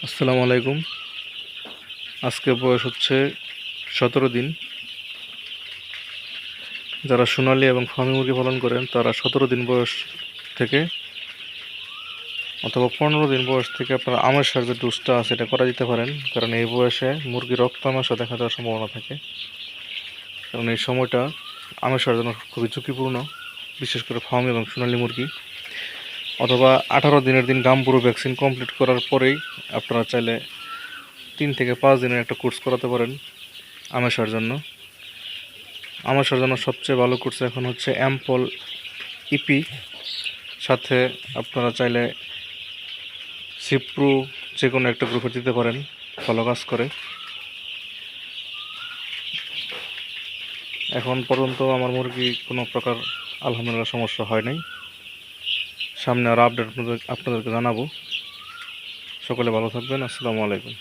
আসসালামু আলাইকুম। আজকে বয়স হচ্ছে 17 দিন। যারা সোনালী এবং ফার্মি মুরগি পালন করেন তারা 17 দিন বয়স থেকে অথবা 15 দিন বয়স থেকে আপনারা আমাশার যে ডোজটা আছে এটা করা দিতে পারেন, কারণ এই বয়সে মুরগির রক্ত আমাশা দেখা দেওয়ার সম্ভাবনা থাকে। কারণ এই সময়টা আমাশার জন্য খুবই ঝুঁকিপূর্ণ, বিশেষ করে ফার্মি এবং সোনালী মুরগি। অথবা 18 দিনের দিন গাম্বুরু ভ্যাকসিন কমপ্লিট করার পরেই আপনারা চাইলে 3 থেকে 5 দিনের একটা কোর্স করাতে পারেন আমাশার জন্য। আমাশার জন্য সবচেয়ে ভালো কোর্স এখন হচ্ছে অ্যাম্পল ইপি, সাথে আপনারা চাইলে সিপ্রু যে কোনো একটা গ্রুপে দিতে পারেন, ভালো কাজ করে। এখন পর্যন্ত আমার মুরগি কোনো প্রকার আলহামদুলিল্লাহ সমস্যা হয় নাই। সামনে আরও আপডেট আপনাদেরকে জানাবো। সকলে ভালো থাকবেন। আসসালামু আলাইকুম।